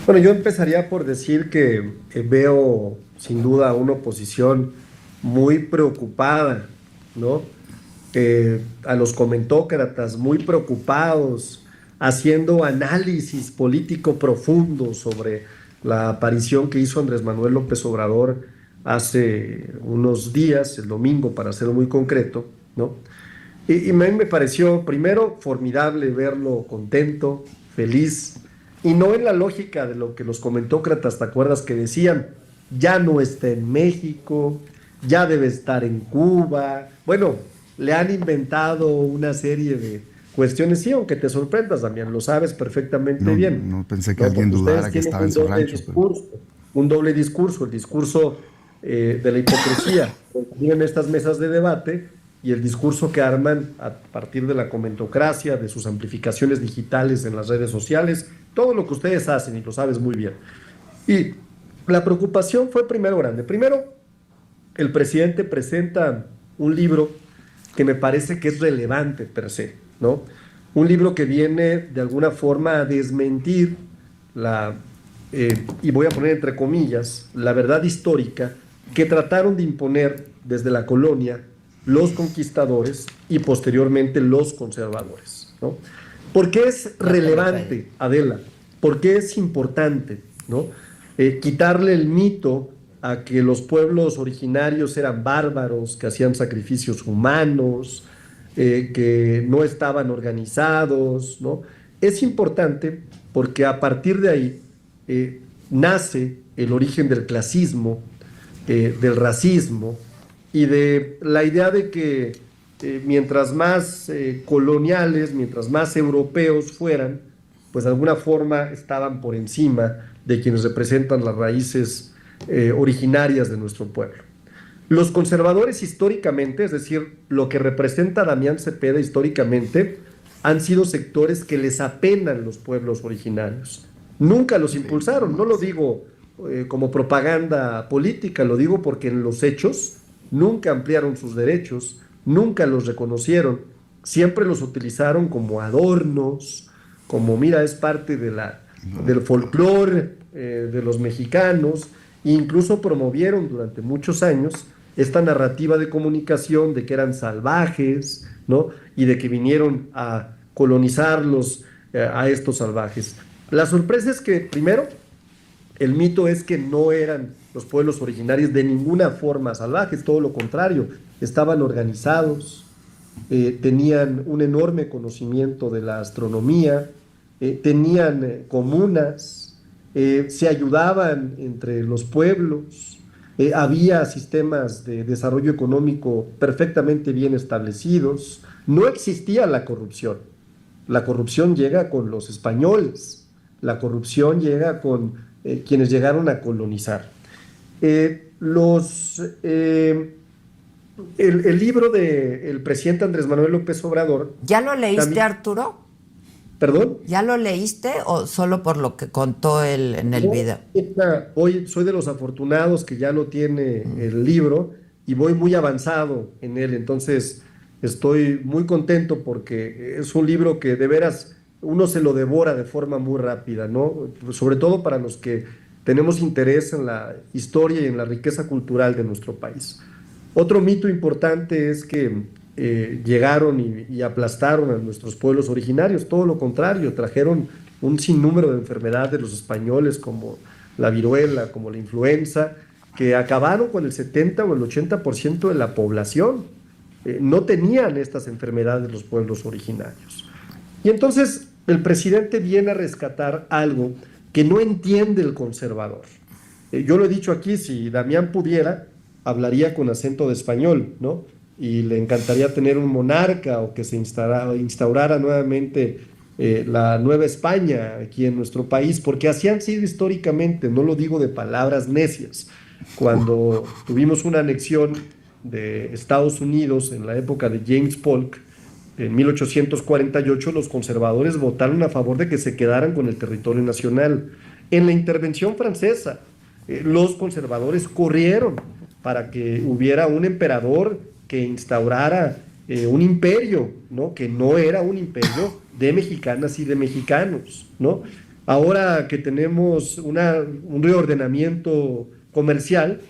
Bueno, yo empezaría por decir que veo sin duda una oposición muy preocupada, ¿no? A los comentócratas muy preocupados, haciendo análisis político profundo sobre la aparición que hizo Andrés Manuel López Obrador hace unos días, el domingo para ser muy concreto, ¿no? Y me pareció primero formidable verlo contento, feliz, y no en la lógica de lo que los comentócratas, ¿te acuerdas que decían? Ya no está en México, ya debe estar en Cuba. Bueno, le han inventado una serie de cuestiones, sí, aunque te sorprendas, Damián, lo sabes perfectamente No, bien, no pensé que ¿no? alguien Porque ustedes dudara que tienen estaba en su rancho, pero un doble discurso, el discurso de la hipocresía, que tienen estas mesas de debate y el discurso que arman a partir de la comentocracia, de sus amplificaciones digitales en las redes sociales, todo lo que ustedes hacen y lo sabes muy bien. Y la preocupación fue primero grande. Primero, el presidente presenta un libro que me parece que es relevante per se, ¿no? Un libro que viene de alguna forma a desmentir y voy a poner entre comillas, la verdad histórica que trataron de imponer desde la colonia los conquistadores y posteriormente los conservadores, ¿no? ¿Por qué es Ya te lo pedí. relevante, Adela? ¿Por qué es importante, ¿no? Quitarle el mito a que los pueblos originarios eran bárbaros, que hacían sacrificios humanos, que no estaban organizados, ¿no? Es importante porque a partir de ahí nace el origen del clasismo, del racismo y de la idea de que mientras más coloniales, mientras más europeos fueran, pues de alguna forma estaban por encima de quienes representan las raíces originarias de nuestro pueblo. Los conservadores históricamente, es decir, lo que representa Damián Cepeda históricamente, han sido sectores que les apenan los pueblos originarios. Nunca los impulsaron, no lo digo como propaganda política, lo digo porque en los hechos nunca ampliaron sus derechos, nunca los reconocieron, siempre los utilizaron como adornos, como mira, es parte del folclore de los mexicanos, e incluso promovieron durante muchos años esta narrativa de comunicación de que eran salvajes, ¿no? Y de que vinieron a colonizarlos a estos salvajes. La sorpresa es que, primero, el mito es que no eran los pueblos originarios de ninguna forma salvajes, todo lo contrario, estaban organizados, tenían un enorme conocimiento de la astronomía, tenían comunas, se ayudaban entre los pueblos, había sistemas de desarrollo económico perfectamente bien establecidos, no existía la corrupción. La corrupción llega con los españoles, la corrupción llega con quienes llegaron a colonizar. Los el libro del presidente Andrés Manuel López Obrador ¿Ya lo leíste, también, Arturo? perdón, ¿Ya lo leíste o solo por lo que contó él en el no, video? hoy soy de los afortunados que ya lo tiene el libro y voy muy avanzado en él, entonces estoy muy contento porque es un libro que de veras uno se lo devora de forma muy rápida, ¿no? Sobre todo para los que tenemos interés en la historia y en la riqueza cultural de nuestro país. Otro mito importante es que llegaron y aplastaron a nuestros pueblos originarios, todo lo contrario, trajeron un sinnúmero de enfermedades de los españoles como la viruela, como la influenza, que acabaron con el 70 o el 80% de la población. No tenían estas enfermedades los pueblos originarios. Y entonces el presidente viene a rescatar algo que no entiende el conservador. Yo lo he dicho aquí, si Damián pudiera, hablaría con acento de español, ¿no? Y le encantaría tener un monarca o que se instaurara nuevamente la Nueva España aquí en nuestro país, porque así han sido históricamente, no lo digo de palabras necias. Cuando tuvimos una anexión de Estados Unidos en la época de James Polk, en 1848 los conservadores votaron a favor de que se quedaran con el territorio nacional. En la intervención francesa, los conservadores corrieron para que hubiera un emperador que instaurara un imperio, ¿no? Que no era un imperio de mexicanas y de mexicanos, ¿no? Ahora que tenemos un reordenamiento comercial,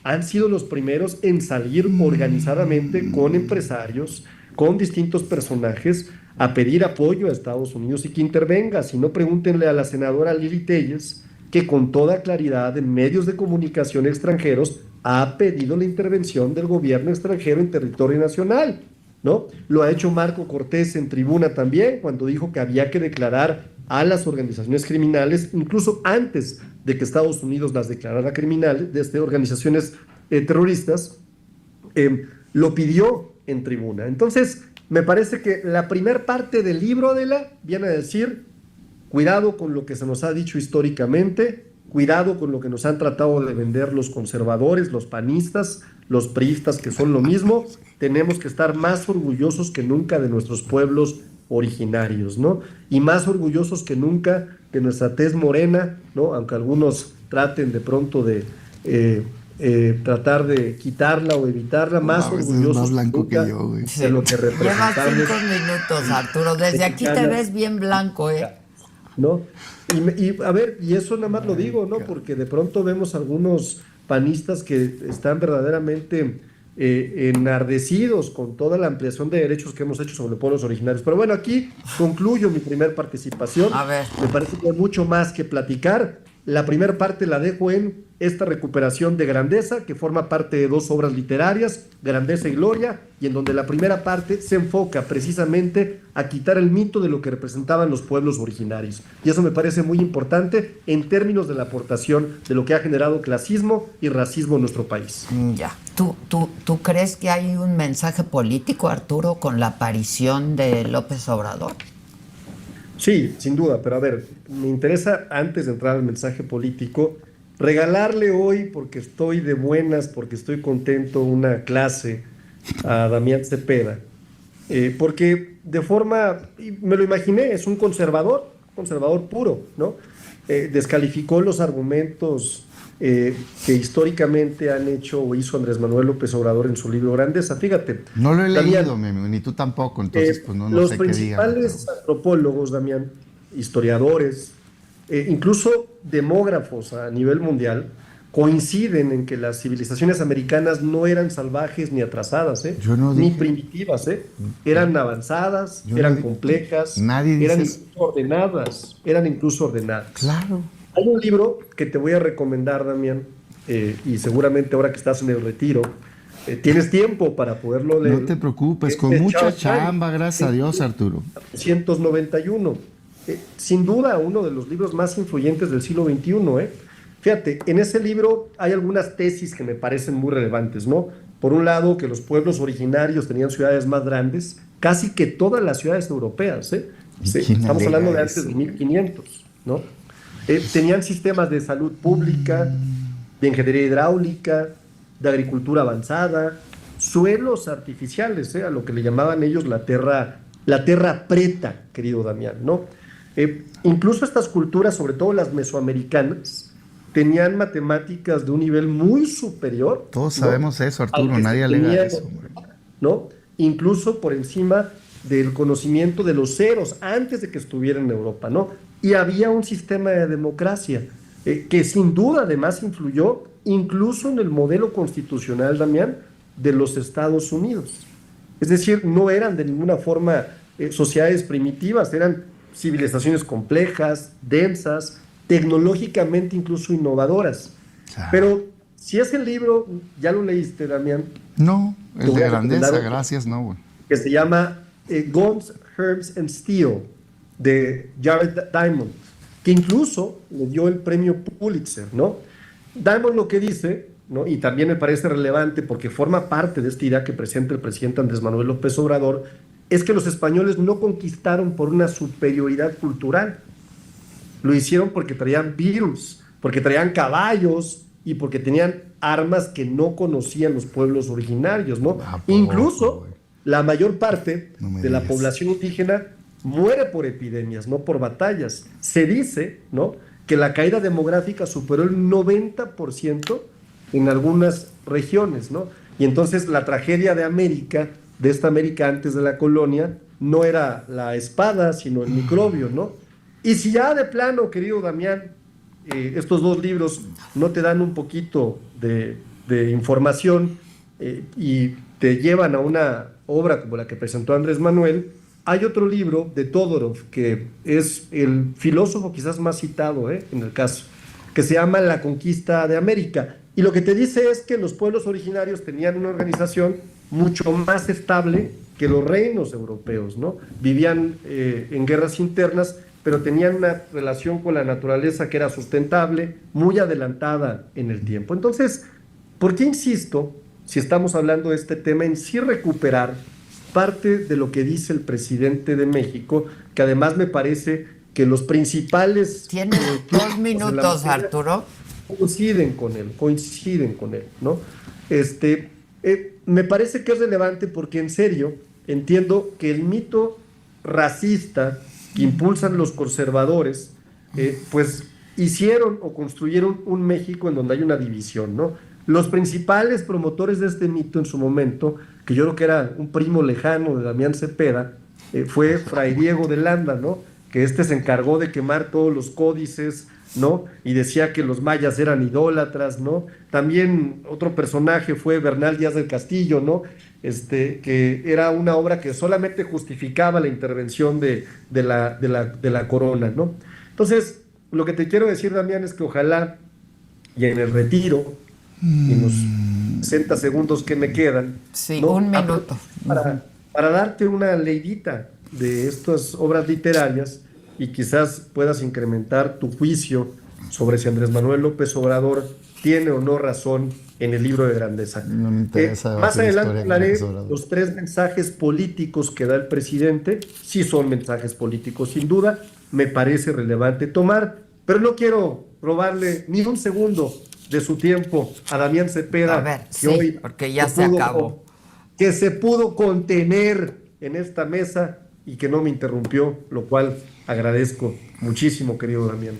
han sido los primeros en salir organizadamente con empresarios, con distintos personajes, a pedir apoyo a Estados Unidos y que intervenga. Si no, pregúntenle a la senadora Lili Telles, que con toda claridad en medios de comunicación extranjeros ha pedido la intervención del gobierno extranjero en territorio nacional, ¿no? Lo ha hecho Marco Cortés en tribuna también, cuando dijo que había que declarar a las organizaciones criminales, incluso antes de que Estados Unidos las declarara criminales, desde organizaciones terroristas, lo pidió en tribuna. Entonces, me parece que la primera parte del libro de la viene a decir, cuidado con lo que se nos ha dicho históricamente, cuidado con lo que nos han tratado de vender los conservadores, los panistas, los priistas, que son lo mismo. Tenemos que estar más orgullosos que nunca de nuestros pueblos originarios, ¿no? Y más orgullosos que nunca de nuestra tez morena, ¿no? Aunque algunos traten de pronto de tratar de quitarla o evitarla, más orgullosos más blanco que nunca que yo, güey. de lo que Llevas representamos. 5 minutos, Arturo. Desde aquí te ves bien blanco, ¿eh? ¿No? A ver, y eso nada más lo digo, ¿no? Porque de pronto vemos algunos panistas que están verdaderamente enardecidos con toda la ampliación de derechos que hemos hecho sobre pueblos originarios. Pero bueno, aquí concluyo mi primer participación. A ver. Me parece que hay mucho más que platicar. La primera parte la dejo en esta recuperación de Grandeza, que forma parte de 2 obras literarias, Grandeza y Gloria, y en donde la primera parte se enfoca precisamente a quitar el mito de lo que representaban los pueblos originarios. Y eso me parece muy importante en términos de la aportación de lo que ha generado clasismo y racismo en nuestro país. Ya. ¿Tú crees que hay un mensaje político, Arturo, con la aparición de López Obrador? Sí, sin duda, pero a ver, me interesa, antes de entrar al mensaje político, regalarle hoy, porque estoy de buenas, porque estoy contento, una clase a Damián Cepeda, porque de forma, me lo imaginé, es un conservador puro, ¿no? Descalificó los argumentos que históricamente han hecho o hizo Andrés Manuel López Obrador en su libro Grandeza. Fíjate. No lo he Damián, leído, mi amigo, ni tú tampoco, entonces pues no los sé qué digan. principales antropólogos, Damián, historiadores, incluso demógrafos a nivel mundial, coinciden en que las civilizaciones americanas no eran salvajes ni atrasadas, Yo no ni dije. primitivas, eran avanzadas, Yo eran no complejas, Nadie eran dice incluso ordenadas. Claro. Hay un libro que te voy a recomendar, Damián, y seguramente ahora que estás en el retiro, tienes tiempo para poderlo leer. No te preocupes, con Es mucha Charles chamba, Lyell, gracias a Dios, Arturo. 1991. Sin duda, uno de los libros más influyentes del siglo XXI. Fíjate, en ese libro hay algunas tesis que me parecen muy relevantes, ¿no? Por un lado, que los pueblos originarios tenían ciudades más grandes, casi que todas las ciudades europeas, Sí, estamos hablando de antes de 1500, ¿no? Tenían sistemas de salud pública, de ingeniería hidráulica, de agricultura avanzada, suelos artificiales, a lo que le llamaban ellos la tierra preta, querido Damián, ¿no? Incluso estas culturas, sobre todo las mesoamericanas, tenían matemáticas de un nivel muy superior. Todos ¿no? sabemos eso, Arturo, Al que nadie se alega tenía, eso, hombre. ¿no? Incluso por encima del conocimiento de los ceros antes de que estuvieran en Europa, ¿no? Y había un sistema de democracia que sin duda además influyó incluso en el modelo constitucional, Damián, de los Estados Unidos. Es decir, no eran de ninguna forma sociedades primitivas, eran civilizaciones complejas, densas, tecnológicamente incluso innovadoras. Pero si ese libro, ya lo leíste, Damián. No, te el voy de a Grandeza, recomendar gracias, no, güey. que se llama Guns, Herbs and Steel, de Jared Diamond, que incluso le dio el premio Pulitzer, ¿no? Diamond lo que dice, ¿no? Y también me parece relevante porque forma parte de esta idea que presenta el presidente Andrés Manuel López Obrador, es que los españoles no conquistaron por una superioridad cultural, lo hicieron porque traían virus, porque traían caballos y porque tenían armas que no conocían los pueblos originarios, ¿no? Incluso la mayor parte de la población indígena muere por epidemias, no por batallas. Se dice, ¿no?, que la caída demográfica superó el 90% en algunas regiones, ¿no? Y entonces la tragedia de América, de esta América antes de la colonia, no era la espada, sino el microbio, ¿no? Y si ya de plano, querido Damián, estos dos libros no te dan un poquito de información y te llevan a una obra como la que presentó Andrés Manuel, hay otro libro de Todorov que es el filósofo quizás más citado en el caso, que se llama La Conquista de América. Y lo que te dice es que los pueblos originarios tenían una organización mucho más estable que los reinos europeos, ¿no? Vivían en guerras internas, pero tenían una relación con la naturaleza que era sustentable, muy adelantada en el tiempo. Entonces, ¿por qué insisto, si estamos hablando de este tema, en sí recuperar parte de lo que dice el presidente de México, que además me parece que los principales... Tienes 2 minutos, Arturo. Coinciden con él, ¿no? Me parece que es relevante porque en serio entiendo que el mito racista que impulsan los conservadores, pues hicieron o construyeron un México en donde hay una división, ¿no? Los principales promotores de este mito en su momento, que yo creo que era un primo lejano de Damián Cepeda, fue Fray Diego de Landa, ¿no? Que se encargó de quemar todos los códices, ¿no? Y decía que los mayas eran idólatras, ¿no? También otro personaje fue Bernal Díaz del Castillo, ¿no? Que era una obra que solamente justificaba la intervención de la corona, ¿no? Entonces, lo que te quiero decir, Damián, es que ojalá, y en el retiro, en los 60 segundos que me quedan, sí, ¿no? 1 minuto. Para darte una leidita de estas obras literarias y quizás puedas incrementar tu juicio sobre si Andrés Manuel López Obrador tiene o no razón en el libro de grandeza. No me interesa Más adelante historia de hablaré López Obrador. los 3 mensajes políticos que da el presidente. Sí son mensajes políticos, sin duda, me parece relevante tomar, pero no quiero robarle ni un segundo de su tiempo a Damián Cepeda, A ver, que sí, hoy porque ya se acabó. que se pudo contener en esta mesa y que no me interrumpió, lo cual agradezco muchísimo, querido Damián.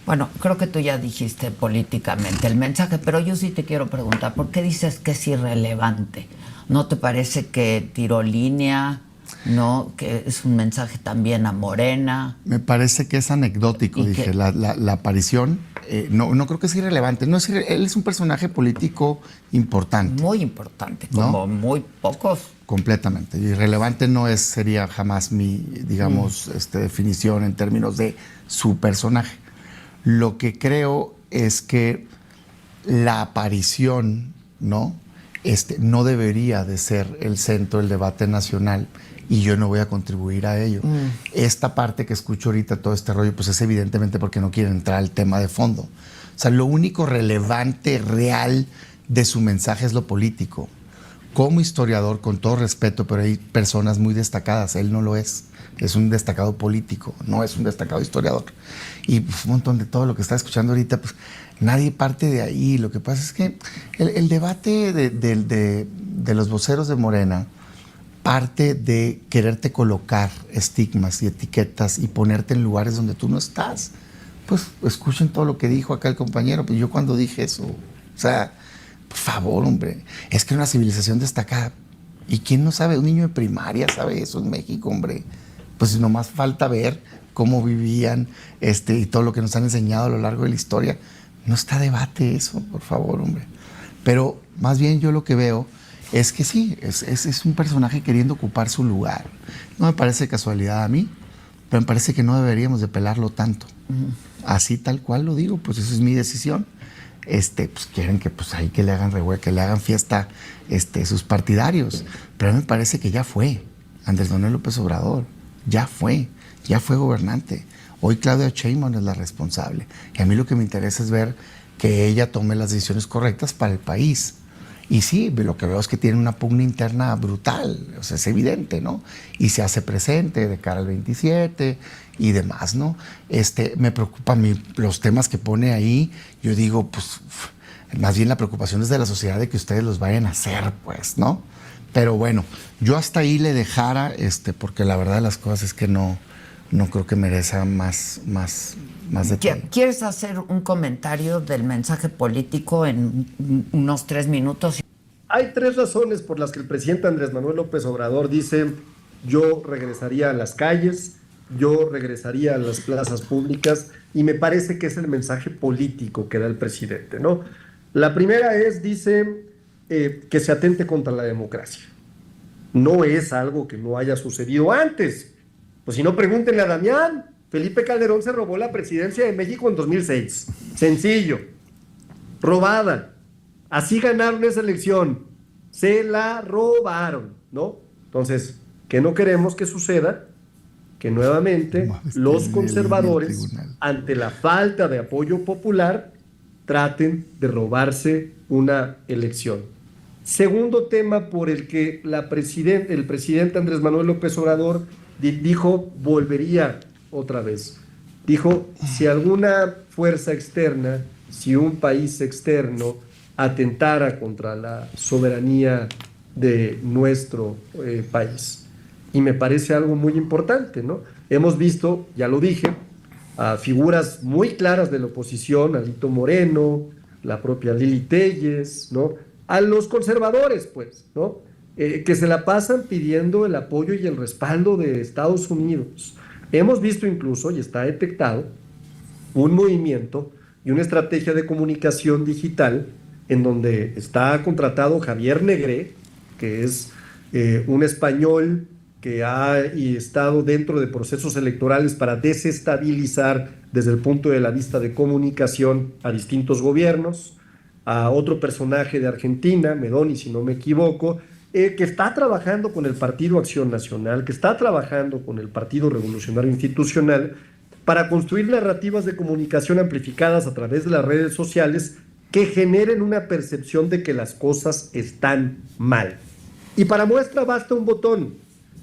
Bueno, creo que tú ya dijiste políticamente el mensaje, pero yo sí te quiero preguntar, ¿por qué dices que es irrelevante? ¿No te parece que tiró línea? ¿No? Que es un mensaje también a Morena. Me parece que es anecdótico, dije, la aparición. No creo que sea irrelevante. No es él es un personaje político importante. Muy importante, como ¿no? muy pocos. Completamente. Irrelevante no sería jamás mi, digamos, definición en términos de su personaje. Lo que creo es que la aparición, ¿no? No debería de ser el centro del debate nacional y yo no voy a contribuir a ello. Esta parte que escucho ahorita, todo este rollo, pues es evidentemente porque no quieren entrar al tema de fondo. O sea, lo único relevante, real de su mensaje es lo político. Como historiador, con todo respeto, pero hay personas muy destacadas, él no lo es. Es un destacado político, no es un destacado historiador. Y pues, un montón de todo lo que está escuchando ahorita, pues nadie parte de ahí. Lo que pasa es que el debate de los voceros de Morena parte de quererte colocar estigmas y etiquetas y ponerte en lugares donde tú no estás. Pues escuchen todo lo que dijo acá el compañero. Pues yo cuando dije eso, o sea, por favor, hombre, es que una civilización destacada. ¿Y quién no sabe? Un niño de primaria sabe eso en México, hombre. Pues nomás falta ver cómo vivían y todo lo que nos han enseñado a lo largo de la historia. No está debate eso, por favor, hombre. Pero más bien yo lo que veo es que sí, es un personaje queriendo ocupar su lugar. No me parece casualidad a mí, pero me parece que no deberíamos de pelarlo tanto. Así tal cual lo digo, pues esa es mi decisión. Pues quieren que pues ahí que le hagan revuelo, que le hagan fiesta sus partidarios. Pero a mí me parece que ya fue Andrés Manuel López Obrador. Ya fue gobernante. Hoy Claudia Sheinbaum es la responsable. Y a mí lo que me interesa es ver que ella tome las decisiones correctas para el país. Y sí, lo que veo es que tiene una pugna interna brutal, o sea, es evidente, ¿no? Y se hace presente de cara al 27 y demás, ¿no? Me preocupan los temas que pone ahí. Yo digo, pues, más bien la preocupación es de la sociedad de que ustedes los vayan a hacer, pues, ¿no? Pero bueno, yo hasta ahí le dejara, porque la verdad de las cosas es que no creo que merezca más detalle. ¿Quieres hacer un comentario del mensaje político en unos 3 minutos? Hay 3 razones por las que el presidente Andrés Manuel López Obrador dice: yo regresaría a las calles yo regresaría a las plazas públicas y me parece que es el mensaje político que da el presidente, ¿no? La primera es, dice, que se atente contra la democracia. No es algo que no haya sucedido antes. Pues si no, pregúntenle a Damián. Felipe Calderón se robó la presidencia de México en 2006. Sencillo. Robada. Así ganaron esa elección. Se la robaron, ¿no? Entonces, ¿qué no queremos que suceda? Que nuevamente los conservadores, ante la falta de apoyo popular, traten de robarse una elección. Segundo tema por el que el presidente Andrés Manuel López Obrador dijo, volvería otra vez. Dijo, si alguna fuerza externa, si un país externo atentara contra la soberanía de nuestro país. Y me parece algo muy importante, ¿no? Hemos visto, ya lo dije, a figuras muy claras de la oposición, Alito Moreno, la propia Lili Téllez, ¿no? A los conservadores, pues, ¿no? Que se la pasan pidiendo el apoyo y el respaldo de Estados Unidos. Hemos visto incluso, y está detectado, un movimiento y una estrategia de comunicación digital en donde está contratado Javier Negré, que es un español que ha estado dentro de procesos electorales para desestabilizar desde el punto de la vista de comunicación a distintos gobiernos, a otro personaje de Argentina, Medoni, si no me equivoco, que está trabajando con el Partido Acción Nacional, que está trabajando con el Partido Revolucionario Institucional para construir narrativas de comunicación amplificadas a través de las redes sociales que generen una percepción de que las cosas están mal. Y para muestra basta un botón.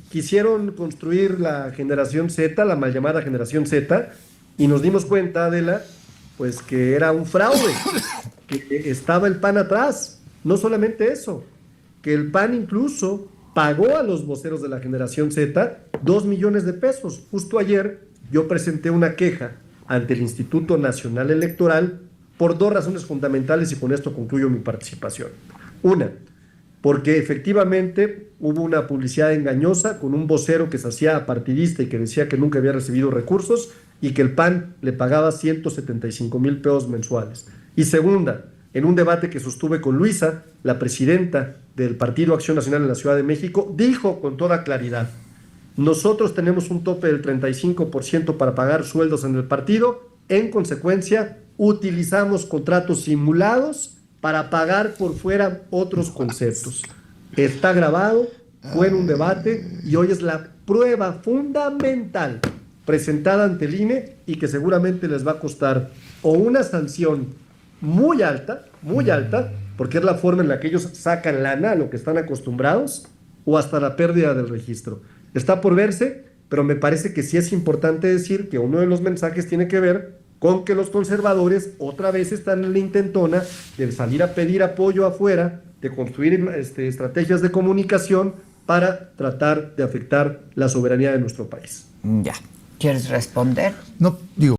Quisieron construir la generación Z, la mal llamada generación Z, y nos dimos cuenta, Adela, pues que era un fraude, que estaba el PAN atrás. No solamente eso, que el PAN incluso pagó a los voceros de la generación Z 2 millones de pesos. Justo ayer yo presenté una queja ante el Instituto Nacional Electoral por 2 razones fundamentales y con esto concluyo mi participación. Una, porque efectivamente hubo una publicidad engañosa con un vocero que se hacía apartidista y que decía que nunca había recibido recursos y que el PAN le pagaba 175,000 pesos mensuales. Y segunda, en un debate que sostuve con Luisa, la presidenta del Partido Acción Nacional en la Ciudad de México, dijo con toda claridad, nosotros tenemos un tope del 35% para pagar sueldos en el partido, en consecuencia, utilizamos contratos simulados para pagar por fuera otros conceptos. Está grabado, fue en un debate y hoy es la prueba fundamental presentada ante el INE y que seguramente les va a costar o una sanción muy alta, porque es la forma en la que ellos sacan lana a lo que están acostumbrados, o hasta la pérdida del registro. Está por verse, pero me parece que sí es importante decir que uno de los mensajes tiene que ver con que los conservadores otra vez están en la intentona de salir a pedir apoyo afuera, de construir estrategias de comunicación para tratar de afectar la soberanía de nuestro país. Ya. ¿Quieres responder? No, digo,